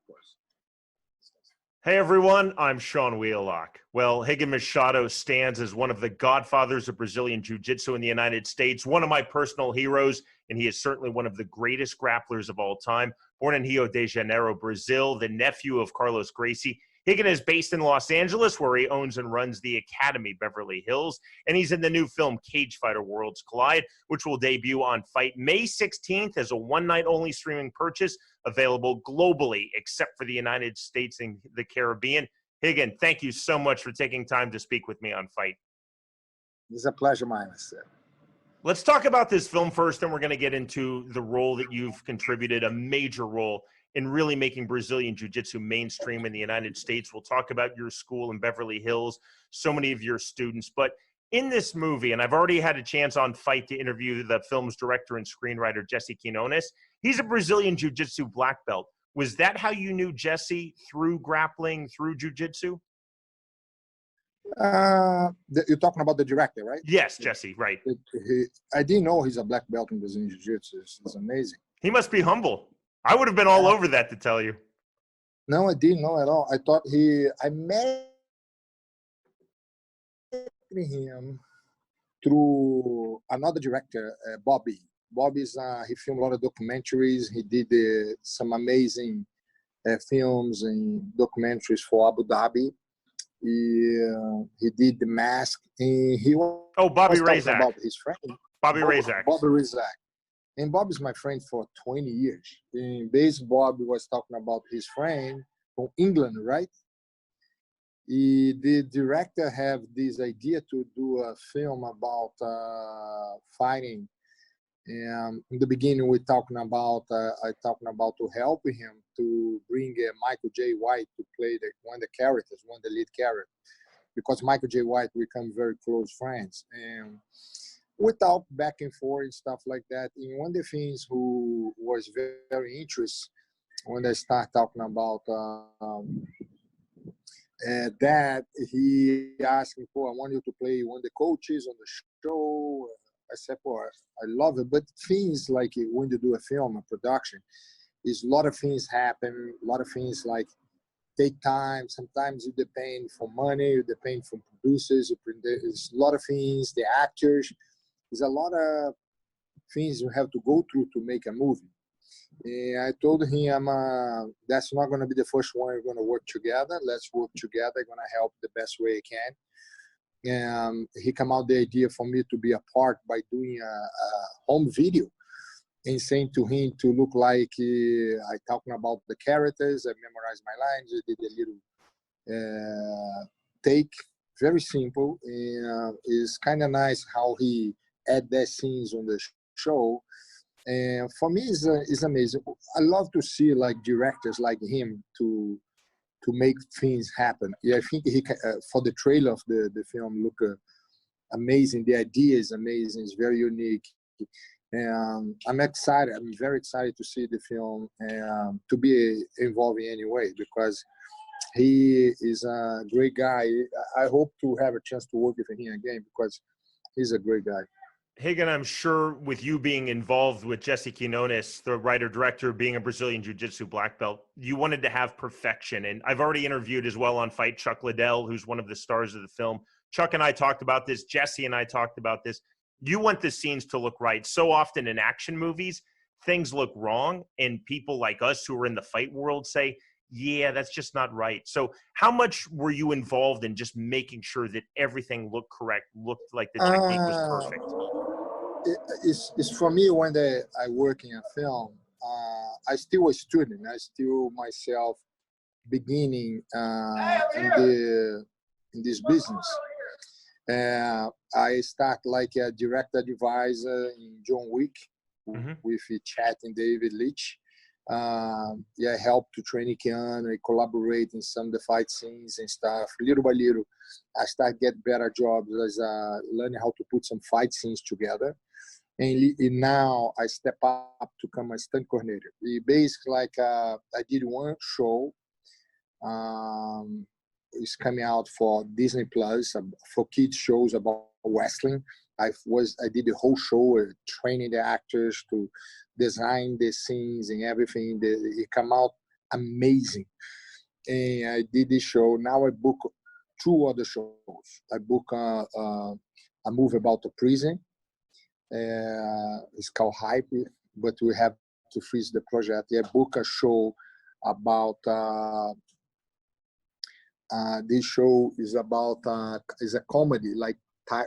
course. Hey everyone, I'm Sean Wheelock. Well, Rigan Machado stands as one of the godfathers of Brazilian Jiu-Jitsu in the United States, one of my personal heroes, and he is certainly one of the greatest grapplers of all time. Born in Rio de Janeiro, Brazil, the nephew of Carlos Gracie, Rigan is based in Los Angeles, where he owns and runs the Academy Beverly Hills, and he's in the new film Cagefighter Worlds Collide, which will debut on FITE May 16th as a one-night-only streaming purchase, available globally except for the United States and the Caribbean. Rigan, thank you so much for taking time to speak with me on FITE. It's a pleasure, mine, sir. Let's talk about this film first, and we're going to get into the role that you've contributed, a major role in really making Brazilian Jiu-Jitsu mainstream in the United States. We'll talk about your school in Beverly Hills, so many of your students. But in this movie, and I've already had a chance on FITE to interview the film's director and screenwriter, Jesse Quinones. He's a Brazilian Jiu-Jitsu black belt. Was that how you knew Jesse, through grappling, through Jiu-Jitsu? You're talking about the director, right? Yes, Jesse, right. I didn't know he's a black belt in Brazilian Jiu-Jitsu. It's amazing. He must be humble. I would have been all over that, to tell you. No, I didn't know at all. I thought I met him through another director, Bobby. Bobby's, he filmed a lot of documentaries. He did some amazing films and documentaries for Abu Dhabi. He did The Mask, and he was Bobby talking Razak. about his friend. Bobby Razak. Bobby Razak. And Bobby's my friend for 20 years. And basically, Bobby was talking about his friend from England, right? The director have this idea to do a film about fighting. And in the beginning, I talking about to help him to bring Michael J. White to play one of the lead characters, because Michael J. White become very close friends. And without back and forth and stuff like that, and one of the things who was very, very interesting when they start talking about that, he asked me for, I want you to play one of the coaches on the show. I said, well, I love it. But things like when you do a film, a production, is a lot of things happen, a lot of things like take time. Sometimes you depend for money, you depend from producers, there's a lot of things, the actors. There's a lot of things you have to go through to make a movie. And I told him, that's not going to be the first one we're going to work together. Let's work together. I'm going to help the best way I can. And he came out the idea for me to be a part by doing a home video and saying to him to look like I talking about the characters. I memorized my lines. I did a little take, very simple. And it's kind of nice how he add that scenes on the show. And for me, it's amazing. I love to see like directors like him to make things happen. Yeah, I think he can, for the trailer of the film look amazing. The idea is amazing. It's very unique. And I'm excited. I'm very excited to see the film and to be involved in any way, because he is a great guy. I hope to have a chance to work with him again, because he's a great guy. Rigan, I'm sure with you being involved with Jesse Quinones, the writer-director, being a Brazilian Jiu-Jitsu black belt, you wanted to have perfection. And I've already interviewed as well on FITE Chuck Liddell, who's one of the stars of the film. Chuck and I talked about this. Jesse and I talked about this. You want the scenes to look right. So often in action movies, things look wrong, and people like us who are in the fight world say, yeah, that's just not right. So how much were you involved in just making sure that everything looked correct, looked like the technique was perfect? It's for me when I work in a film, I still a student. I still myself beginning in this business. I start like a direct advisor in John Wick with Chat and David Leitch. I help to train Keanu, I collaborate in some of the fight scenes and stuff. Little by little, I start get better jobs as learning how to put some fight scenes together. And now I step up to become a stunt coordinator. Basically, like I did one show. It's coming out for Disney Plus for kids shows about wrestling. I did the whole show, training the actors to design the scenes and everything. It come out amazing. And I did this show. Now I book 2 other shows. I book a movie about the prison. It's called Hype, but we have to freeze the project. I book a show about this show is about is a comedy, like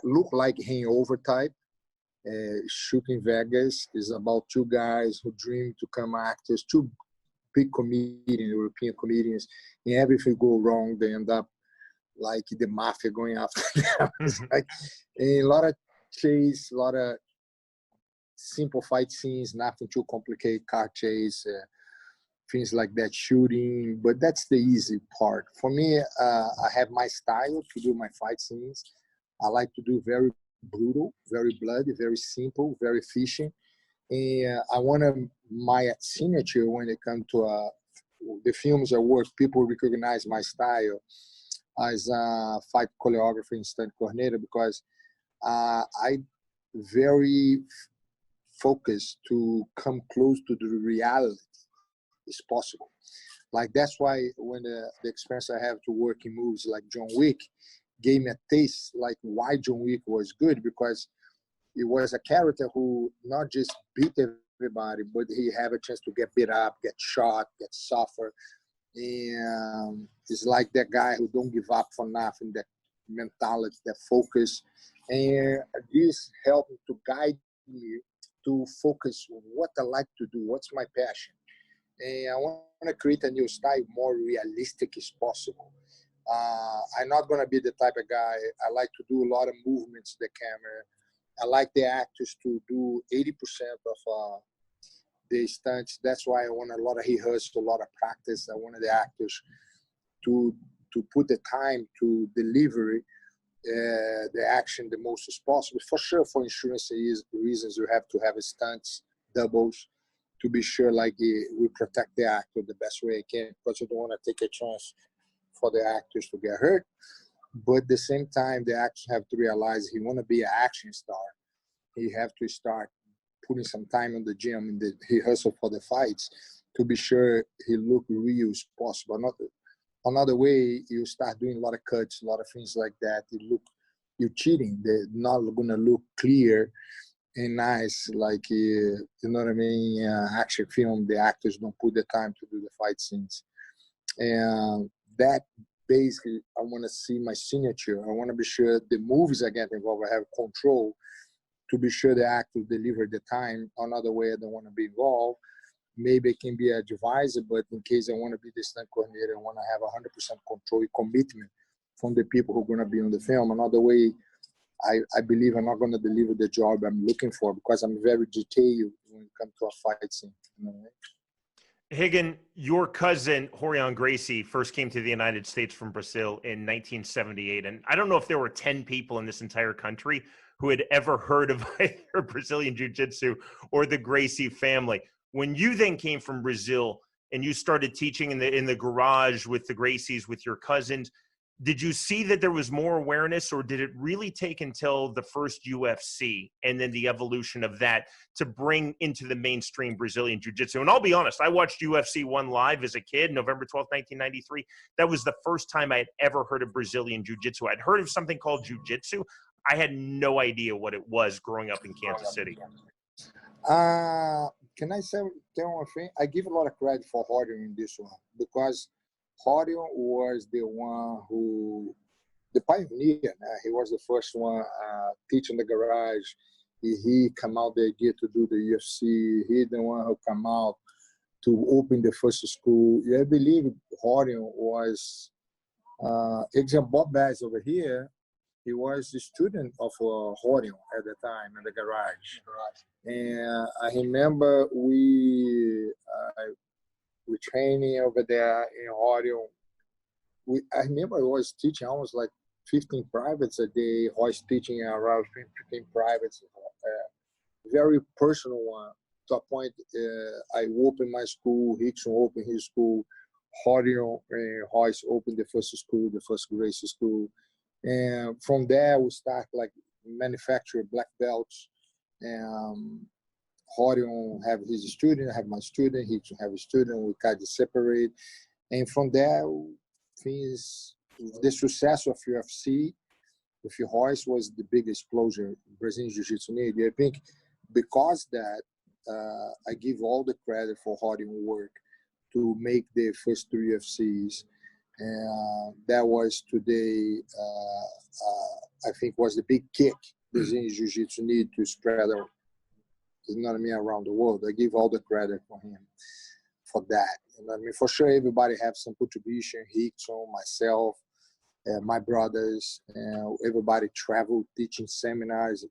look like Hangover type. Shoot in Vegas is about 2 guys who dream to become actors, 2 big comedians, European comedians, and everything go wrong. They end up like the mafia going after them. It's like a lot of chase, a lot of simple fight scenes, nothing too complicated, car chase, things like that, shooting. But that's the easy part. For me, I have my style to do my fight scenes. I like to do very brutal, very bloody, very simple, very efficient. And I want my signature when it comes to the films I work, people recognize my style as a fight choreographer and stunt coordinator, because I very focused to come close to the reality as possible. Like that's why when the experience I have to work in movies like John Wick gave me a taste like why John Wick was good, because it was a character who not just beat everybody, but he had a chance to get beat up, get shot, get suffer. And it's like that guy who don't give up for nothing, that mentality, that focus. And this helped to guide me to focus on what I like to do, what's my passion. And I want to create a new style more realistic as possible. I'm not going to be the type of guy, I like to do a lot of movements to the camera. I like the actors to do 80% of the stunts. That's why I want a lot of rehearsal, a lot of practice. I wanted the actors to put the time to deliver the action the most as possible. For sure, for insurance reasons, you have to have stunts, doubles, to be sure like we protect the actor the best way I can, because you don't want to take a chance for the actors to get hurt. But at the same time, the actors have to realize he want to be an action star. He have to start putting some time in the gym and the rehearsal for the fights to be sure he look real as possible. Another way, you start doing a lot of cuts, a lot of things like that. You're cheating. They're not going to look clear and nice, like, you know what I mean? Action film, the actors don't put the time to do the fight scenes. And that basically, I want to see my signature. I want to be sure the movies I get involved, I have control to be sure the actors deliver the time. Another way, I don't want to be involved. Maybe it can be a advisor, but in case I want to be the stunt coordinator, I want to have 100% control and commitment from the people who are going to be on the film. Another way, I believe I'm not going to deliver the job I'm looking for, because I'm very detailed when it comes to a fight scene. You know what I mean? Rigan, your cousin, Rorion Gracie, first came to the United States from Brazil in 1978. And I don't know if there were 10 people in this entire country who had ever heard of either Brazilian Jiu-Jitsu or the Gracie family. When you then came from Brazil and you started teaching in the garage with the Gracies, with your cousins, did you see that there was more awareness, or did it really take until the first UFC and then the evolution of that to bring into the mainstream Brazilian Jiu-Jitsu? And I'll be honest, I watched UFC 1 live as a kid, November 12th, 1993. That was the first time I had ever heard of Brazilian Jiu-Jitsu. I'd heard of something called Jiu-Jitsu. I had no idea what it was growing up in Kansas City. Can I tell one thing? I give a lot of credit for Rorion in this one, because Rorion was the one who, the pioneer. He was the first one teaching the garage. He came out the idea to do the UFC. He the one who came out to open the first school. I believe Rorion was, example Bob Bass over here. He was the student of Rorion at the time in the garage. And I remember we training over there in Rorion. I remember I was teaching almost like 15 privates a day. I was teaching around 15 privates, very personal one. To a point, I opened my school, Rickson opened his school, Rorion and Royce opened the first school, the first Gracie school. And from there, we start like manufacture black belts. Horion have his student, I have my student, he have a student, we kind of separate. And from there, things, the success of UFC with Royce was the big explosion Brazilian Jiu-Jitsu needed. I think because that, I give all the credit for Horion work to make the first 3 UFCs. And that was today, I think was the big kick Brazilian Jiu-Jitsu need to spread out, you know what I mean, around the world. I give all the credit for him for that. You know what I mean? For sure, everybody have some contribution, Rickson, myself, my brothers, everybody traveled, teaching seminars.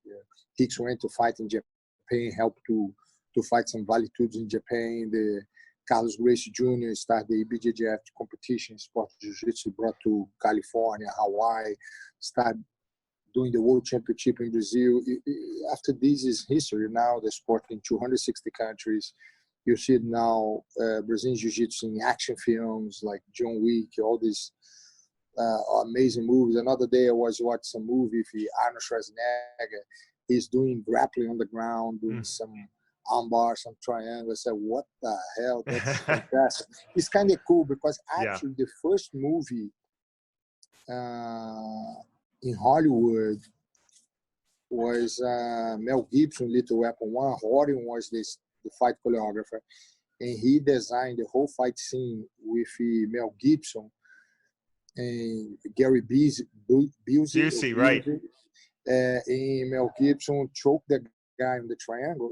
Rickson went to fight in Japan, helped to fight some valitudes in Japan. The Carlos Gracie Jr. started the BJJ competition, sport jiu-jitsu, brought to California, Hawaii, started doing the World Championship in Brazil. After this is history. Now the sport in 260 countries. You see it now, Brazilian Jiu-Jitsu in action films like John Wick, all these amazing movies. Another day I was watching a movie with Arnold Schwarzenegger. He's doing grappling on the ground, doing some armbar, some triangle. I said, what the hell? That's fantastic. It's kind of cool because actually the first movie in Hollywood was Mel Gibson, Little Weapon 1. Horion was the fight choreographer. And he designed the whole fight scene with Mel Gibson and Gary Busey, right. And Mel Gibson choked the guy in the triangle.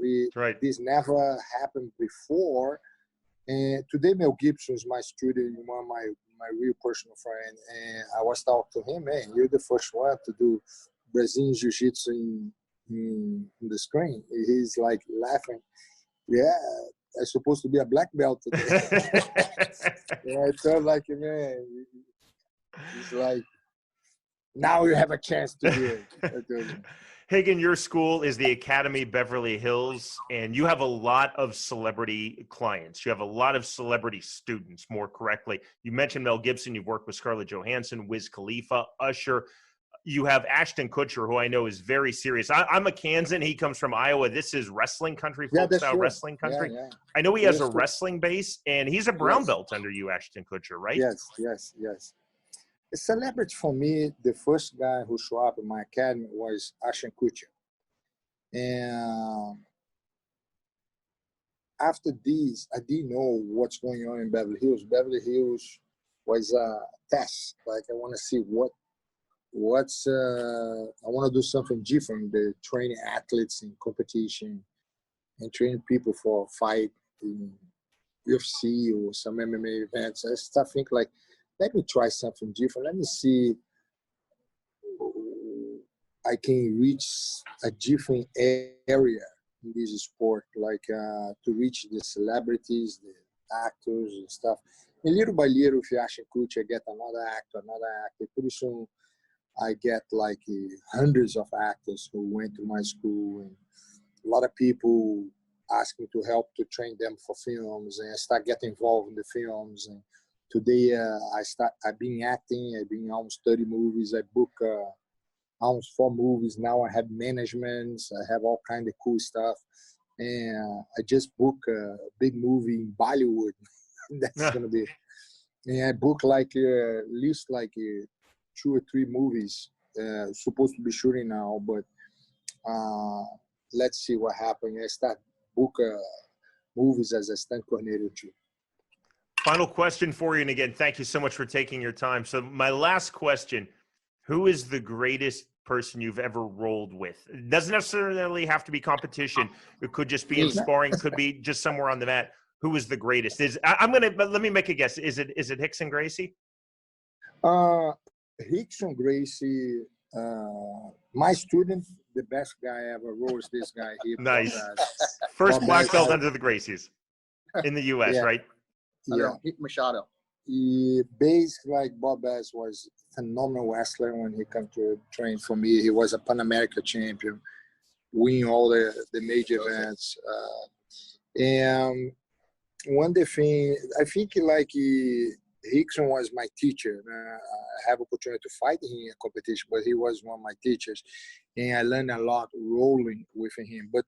This never happened before. And today Mel Gibson is my student, one of my real personal friend. And I was talking to him, man, you're the first one to do Brazilian Jiu-Jitsu in the screen. He's like laughing. Yeah, I'm supposed to be a black belt today. And I felt like, man, it's like, now you have a chance to do it. Rigan, your school is the Academy Beverly Hills, and you have a lot of celebrity clients. You have a lot of celebrity students, more correctly. You mentioned Mel Gibson. You've worked with Scarlett Johansson, Wiz Khalifa, Usher. You have Ashton Kutcher, who I know is very serious. I'm a Kansan. He comes from Iowa. This is wrestling country, folk-style wrestling country. Yeah. I know he has a wrestling base, and he's a brown belt under you, Ashton Kutcher, right? Yes. A celebrity for me, the first guy who showed up in my academy was Ashton Kutcher. And after this, I didn't know what's going on in Beverly Hills. Beverly Hills was a test. Like, I want to see I want to do something different. The training athletes in competition and training people for fight in UFC or some MMA events. I start thinking like, let me try something different. Let me see I can reach a different area in this sport, like to reach the celebrities, the actors and stuff. And little by little, if you Ashton Kutcher, I get another actor. Pretty soon, I get like hundreds of actors who went to my school, and a lot of people ask me to help to train them for films, and I start getting involved in the films. And today, I've been acting. I've been almost 30 movies. I book almost 4 movies. Now I have managements. I have all kind of cool stuff. And I just booked a big movie in Bollywood. That's going to be, and I booked like at least like 2 or 3 movies supposed to be shooting now, but let's see what happens. I start book movies as a stunt coordinator too. Final question for you, and again, thank you so much for taking your time. So my last question, who is the greatest person you've ever rolled with? It doesn't necessarily have to be competition. It could just be in sparring, could be just somewhere on the mat. Who is the greatest? Let me make a guess. Is it Rickson Gracie? Rickson Gracie, my student, the best guy ever rolled this guy here. Nice. First black belt under the Gracies in the U.S., right? Yeah. Machado. He basically, like Bob Bass was a phenomenal wrestler when he came to train for me. He was a Pan American champion, winning all the major events. And one thing, I think like Rickson was my teacher. I have opportunity to fight him in a competition, but he was one of my teachers. And I learned a lot rolling with him. But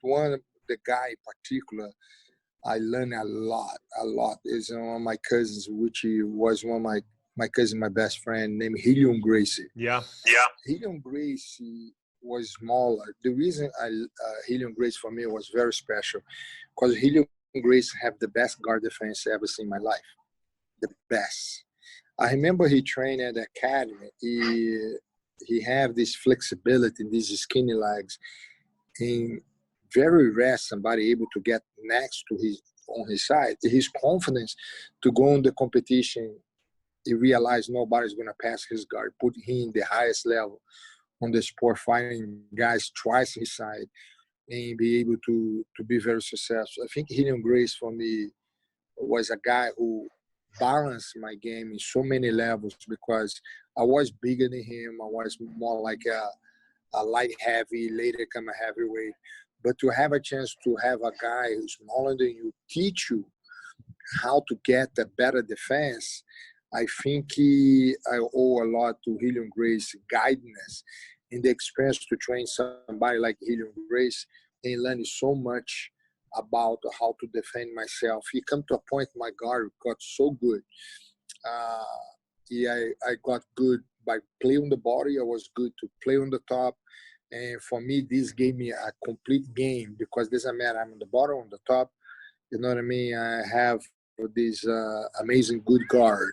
the guy in particular, I learned a lot. Is one of my cousins, which was one of my cousin, my best friend, named Helium Gracie. Yeah. Helium Gracie was smaller. The reason Helium Gracie for me was very special, because Helium Gracie have the best guard defense I ever seen in my life. The best. I remember he trained at the academy. He have this flexibility, these skinny legs, and very rare somebody able to get next to on his side. His confidence to go on the competition, he realized nobody's going to pass his guard, put him in the highest level on the sport, fighting guys twice his side, and be able to be very successful. I think Helium Grace for me was a guy who balanced my game in so many levels, because I was bigger than him. I was more like a light heavy, later come a heavyweight. But to have a chance to have a guy who's smaller than you teach you how to get a better defense, I think I owe a lot to Helium Grace guiding us in the experience to train somebody like Helium Grace and learn so much about how to defend myself. He come to a point my guard got so good. I got good by playing on the body. I was good to play on the top. And for me, this gave me a complete game, because doesn't matter I'm on the bottom, on the top. You know what I mean? I have this amazing good guard.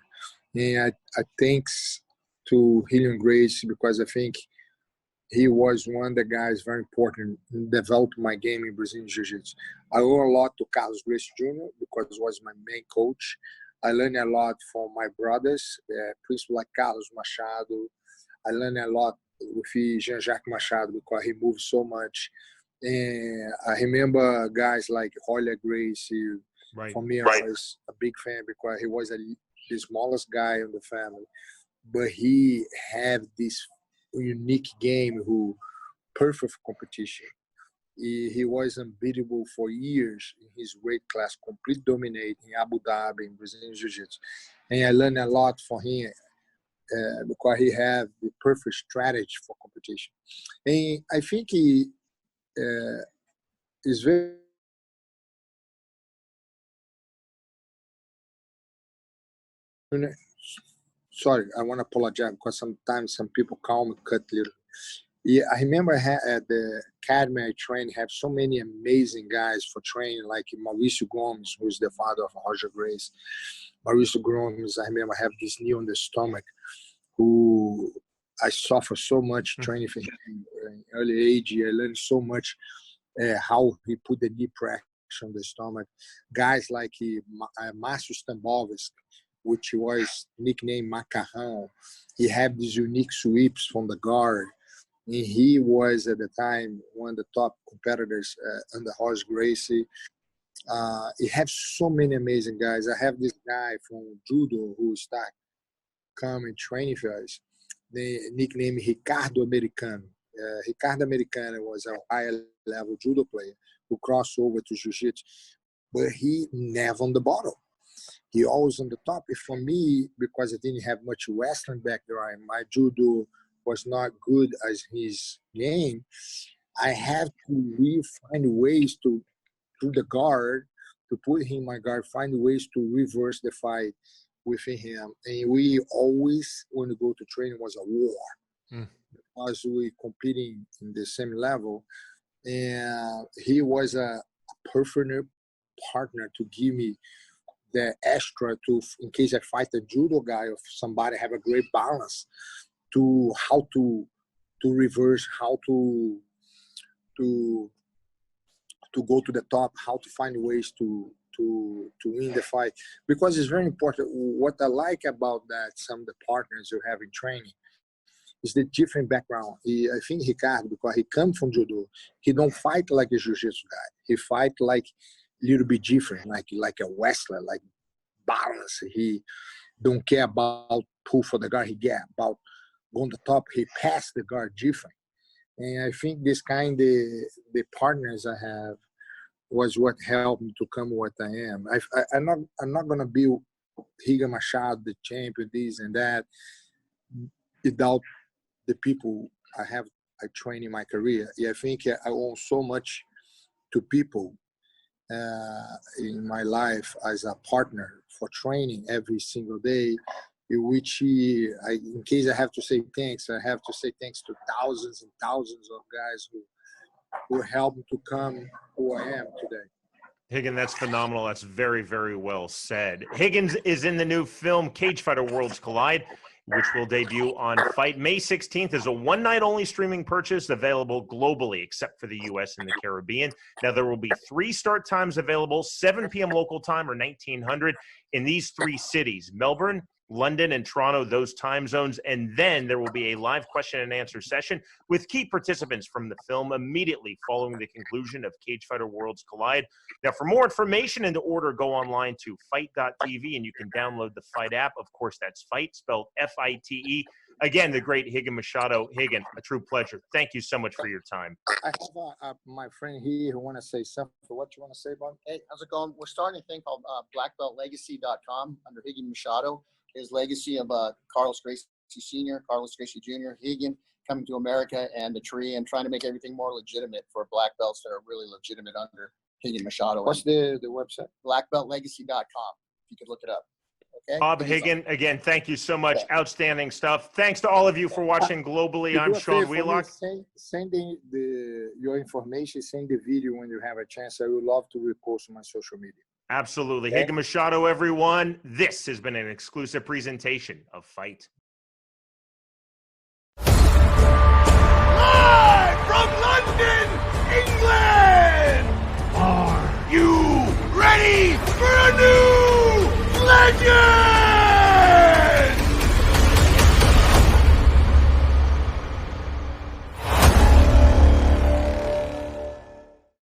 And I thanks to Helium Grace, because I think he was one of the guys very important in developing my game in Brazilian Jiu-Jitsu. I owe a lot to Carlos Gracie Jr. because he was my main coach. I learned a lot from my brothers, principally like Carlos Machado. I learned a lot with Rigan Machado because he moved so much. And I remember guys like Royler Gracie. Right. For me, I was a big fan because he was the smallest guy in the family. But he had this unique game who perfect for competition. He was unbeatable for years in his weight class, complete dominate in Abu Dhabi, in Brazilian Jiu-Jitsu. And I learned a lot from him because he had the perfect strategy for competition. And I think he is very sorry, I want to apologize because sometimes some people call me cut little. Yeah, I remember at the academy I trained, have so many amazing guys for training, like Mauricio Gomes, who's the father of Roger Grace. Mauricio Gomes, I remember have this knee on the stomach, who I suffer so much training for him in early age. I learned so much how he put the knee pressure on the stomach. Guys like Márcio Stambovski, which was nicknamed Macarrão. He had these unique sweeps from the guard. And he was, at the time, one of the top competitors under Roger Gracie. He has so many amazing guys. I have this guy from Judo who started coming training for us. They nicknamed Ricardo Americano. Ricardo Americano was a higher level judo player who crossed over to Jiu-Jitsu, but he never on the bottom. He always on the top. If for me, because I didn't have much Western background, my judo was not good as his game, I have to really find ways to the guard, to put him in my guard, find ways to reverse the fight within him. And we always, when we go to training, was a war. Because we competing in the same level. And he was a perfect partner to give me the extra to, in case I fight a judo guy or somebody, have a great balance to how to reverse, how to go to the top, how to find ways to win the fight. Because it's very important. What I like about that, some of the partners you have in training, is the different background. I think Ricardo, because he comes from judo, he don't fight like a jiu-jitsu guy. He fight like a little bit different, like a wrestler, like balance. He don't care about pull for the guard. He care about going to the top. He pass the guard different. And I think this kind of the partners I have was what helped me to come what I am. I'm not gonna be Rigan Machado, the champion, this and that, without the people I trained in my career. Yeah, I think I owe so much to people in my life as a partner for training every single day, in which in case I have to say thanks, I have to say thanks to thousands and thousands of guys who helped me to come who I am today. Higgin, that's phenomenal. That's very, very well said. Higgins is in the new film Cagefighter Worlds Collide, which will debut on FITE. May 16th is a one-night-only streaming purchase available globally, except for the U.S. and the Caribbean. Now, there will be 3 start times available, 7 p.m. local time or 1900 in these 3 cities, Melbourne, London, and Toronto, those time zones. And then there will be a live question and answer session with key participants from the film immediately following the conclusion of Cagefighter Worlds Collide. Now, for more information and to order, go online to FITE.tv, and you can download the FITE app. Of course, that's FITE, spelled F-I-T-E. Again, the great Rigan Machado. Higgin, a true pleasure. Thank you so much for your time. I have my friend here who want to say something. What you want to say, Bob? Hey, how's it going? We're starting a thing called blackbeltlegacy.com under Rigan Machado. His legacy of Carlos Gracie Sr., Carlos Gracie Jr., Rigan coming to America and the tree and trying to make everything more legitimate for black belts that are really legitimate under Rigan Machado. What's the website? Blackbeltlegacy.com. You could look it up. Okay. Bob Higgin, again, thank you so much. Yeah. Outstanding stuff. Thanks to all of you for watching globally. I'm Sean Wheelock. Send your information, send the video when you have a chance. I would love to repost on my social media. Absolutely. Okay. Rigan Machado, everyone. This has been an exclusive presentation of FITE. Live from London, England!